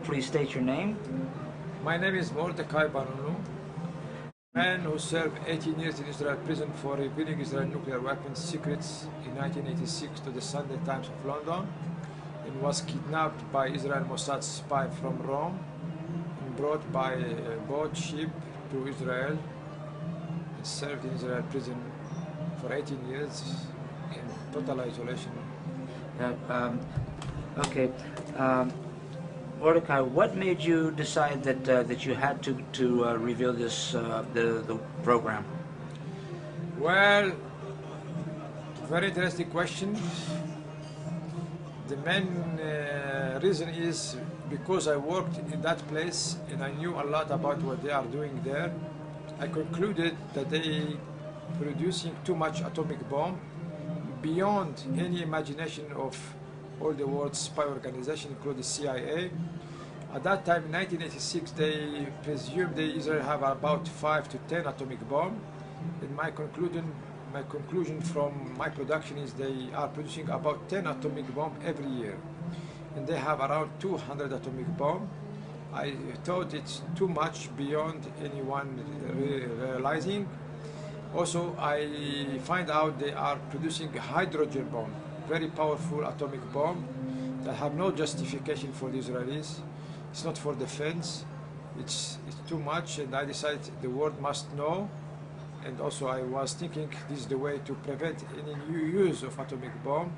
Please state your name. My name is Mordechai Vanunu, a man who served 18 years in Israel prison for revealing Israel nuclear weapons secrets in 1986 to the Sunday Times of London, and was kidnapped by Israel Mossad spy from Rome and brought by a boat ship to Israel and served in Israel prison for 18 years in total isolation. Okay. Mordechai, what made you decide that you had to reveal this the program? Well, very interesting question. The main reason is because I worked in that place and I knew a lot about what they are doing there. I concluded that they producing too much atomic bomb beyond any imagination of all the world's spy organizations, including the CIA. At that time, in 1986, they presumed that Israel have about 5 to 10 atomic bombs. And my conclusion from my production is they are producing about 10 atomic bombs every year. And they have around 200 atomic bombs. I thought it's too much beyond anyone realizing. Also, I find out they are producing a hydrogen bomb, very powerful atomic bomb that have no justification for the Israelis. It's not for defense. It's too much, and I decided the world must know. And also, I was thinking this is the way to prevent any new use of atomic bomb.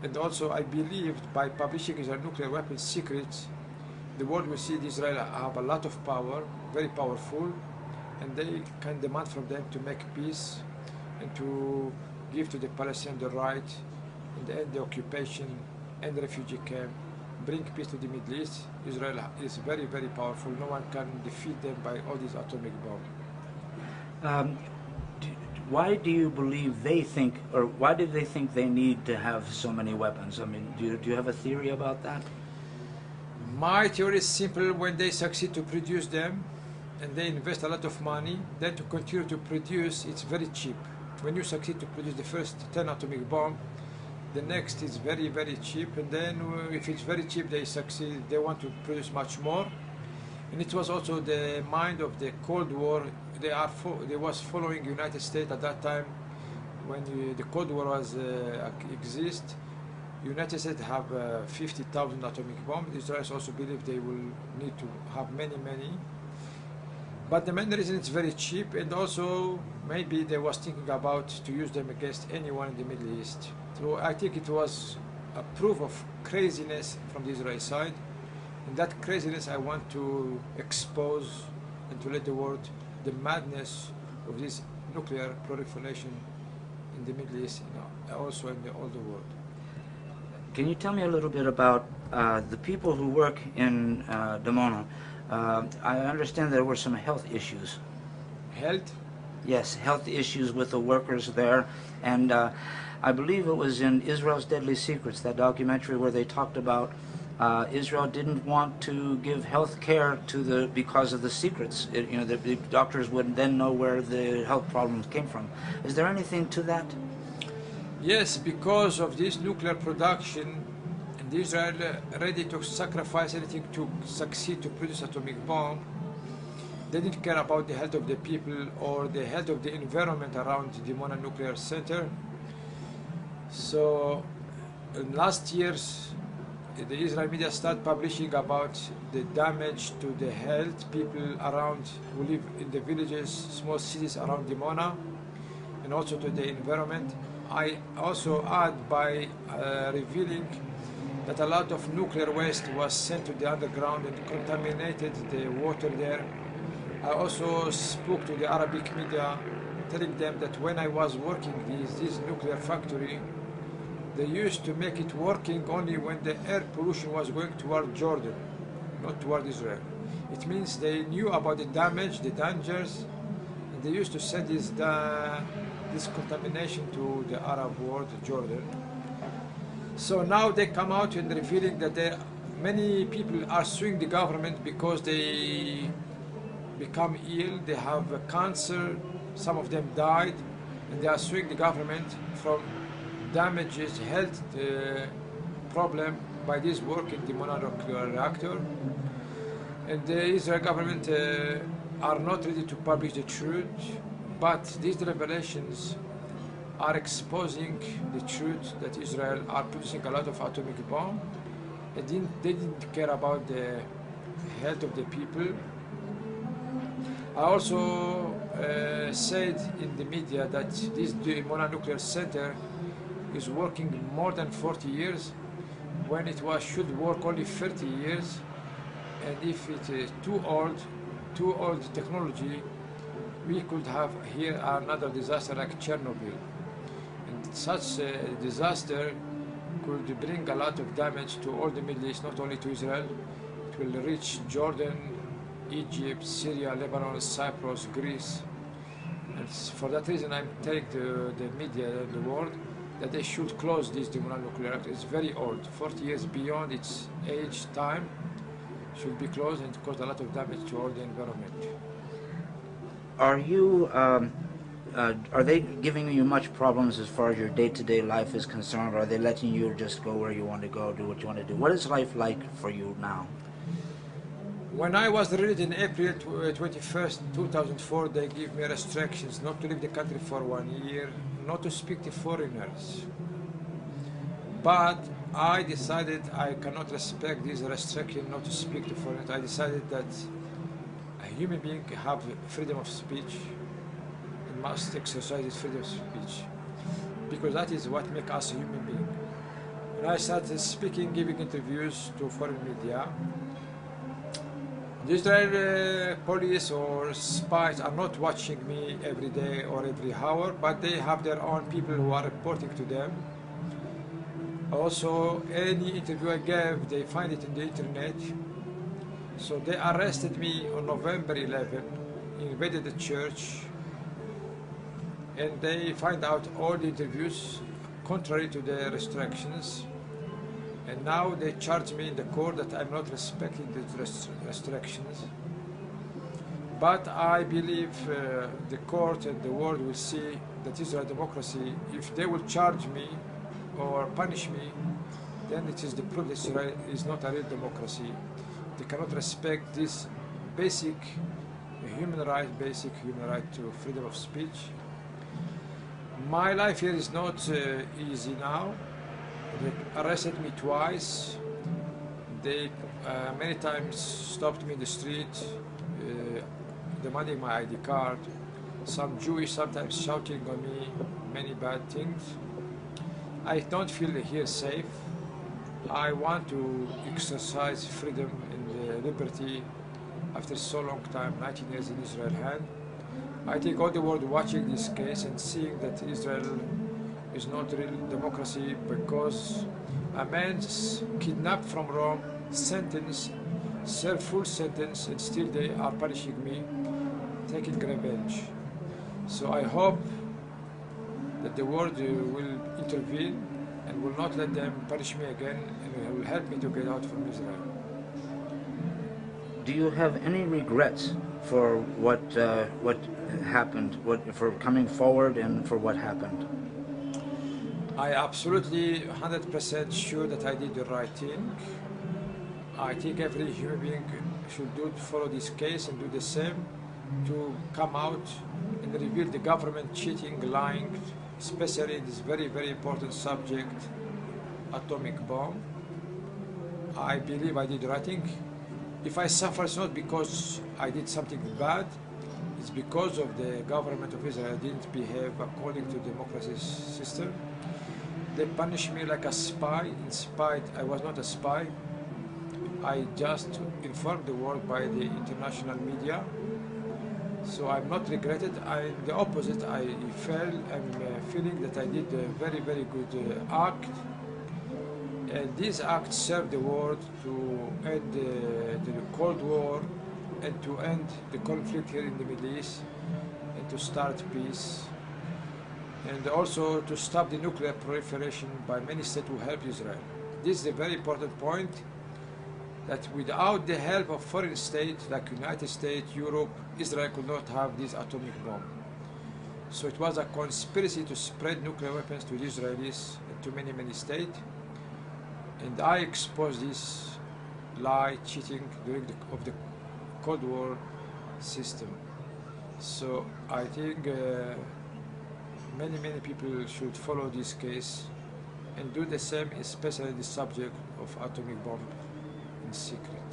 And also, I believed by publishing Israel nuclear weapons secrets, the world will see that Israel have a lot of power, very powerful, and they can demand from them to make peace and to give to the Palestinians the right and end the occupation and the refugee camp, bring peace to the Middle East. Israel is very, very powerful. No one can defeat them by all these atomic bombs. Why do you believe they think, or why do they think they need to have so many weapons? I mean, do you have a theory about that? My theory is simple. When they succeed to produce them, and they invest a lot of money, then to continue to produce, it's very cheap. When you succeed to produce the first 10 atomic bomb, the next is very, very cheap, and then if it's very cheap, they succeed, they want to produce much more. And it was also the mind of the Cold War. They was following United States at that time when the Cold War was exist. United States have 50,000 atomic bombs. Israelis also believe they will need to have many, many. But the main reason it's very cheap, and also maybe they was thinking about to use them against anyone in the Middle East. So I think it was a proof of craziness from the Israeli side. And that craziness I want to expose and to let the world the madness of this nuclear proliferation in the Middle East, also in the older world. Can you tell me a little bit about the people who work in Dimona? I understand there were some health issues. Health? Yes, health issues with the workers there. And I believe it was in Israel's Deadly Secrets, that documentary where they talked about Israel didn't want to give health care to because of the secrets. The doctors would then know where the health problems came from. Is there anything to that? Yes, because of this nuclear production, and Israel ready to sacrifice anything to succeed to produce atomic bomb. They didn't care about the health of the people or the health of the environment around the Dimona nuclear center. So in last years, the Israel media started publishing about the damage to the health people around who live in the villages, small cities around Dimona, and also to the environment. I also add by revealing that a lot of nuclear waste was sent to the underground and contaminated the water there. I also spoke to the Arabic media, telling them that when I was working this nuclear factory, they used to make it working only when the air pollution was going toward Jordan, not toward Israel. It means they knew about the damage, the dangers, and they used to send this contamination to the Arab world, Jordan. So now they come out and revealing that many people are suing the government because they become ill, they have cancer, some of them died, and they are suing the government from damages, health problem by this work in the mononuclear reactor. And the Israel government are not ready to publish the truth, but these revelations are exposing the truth that Israel are producing a lot of atomic bomb. They didn't care about the health of the people. I also said in the media that this mononuclear center is working more than 40 years when it should work only 30 years. And if it is too old technology, we could have here another disaster like Chernobyl. And such a disaster could bring a lot of damage to all the Middle East, not only to Israel. It will reach Jordan, Egypt, Syria, Lebanon, Cyprus, Greece. And for that reason, I'm telling the media and the world that they should close this mononuclear reactor. It's very old, 40 years beyond its age time, should be closed and cause a lot of damage to all the environment. Are you, are they giving you much problems as far as your day-to-day life is concerned? Or are they letting you just go where you want to go, do what you want to do? What is life like for you now? When I was released in April 21st, 2004, they gave me restrictions not to leave the country for 1 year, not to speak to foreigners. But I decided I cannot respect this restriction not to speak to foreigners. I decided that a human being have freedom of speech and must exercise his freedom of speech, because that is what makes us a human being. And I started speaking, giving interviews to foreign media. The Israeli police or spies are not watching me every day or every hour, but they have their own people who are reporting to them. Also, any interview I gave, they find it in the internet. So they arrested me on November 11, invaded the church, and they find out all the interviews contrary to the restrictions. And now they charge me in the court that I'm not respecting the restrictions. But I believe the court and the world will see that Israel democracy, if they will charge me or punish me, then it is the proof that Israel is not a real democracy. They cannot respect this basic human right to freedom of speech. My life here is not easy now. They arrested me twice. They many times stopped me in the street, demanding my ID card. Some Jewish sometimes shouting on me, many bad things. I don't feel here safe. I want to exercise freedom and liberty after so long time, 19 years in Israel hand. I think all the world watching this case and seeing that Israel is not real democracy, because a man's kidnapped from Rome, sentenced, served full sentence, and still they are punishing me, taking revenge. So I hope that the world will intervene and will not let them punish me again, and will help me to get out from Israel. Do you have any regrets for what happened, for coming forward and for what happened? I absolutely 100% sure that I did the right thing. I think every human being should follow this case and do the same, to come out and reveal the government cheating, lying, especially in this very, very important subject, atomic bomb. I believe I did the right thing. If I suffer, it's not because I did something bad, it's because of the government of Israel didn't behave according to democracy system. They punished me like a spy. In spite, I was not a spy. I just informed the world by the international media. So I'm not regretted. The opposite, I'm feeling that I did a very, very good act. And this act served the world to end the Cold War and to end the conflict here in the Middle East and to start peace. And also to stop the nuclear proliferation by many states who help Israel. This is a very important point, that without the help of foreign states like United States, Europe, Israel could not have this atomic bomb. So it was a conspiracy to spread nuclear weapons to the Israelis and to many, many states. And I exposed this lie, cheating during the Cold War system. So I think many people should follow this case and do the same, especially the subject of atomic bomb in secret.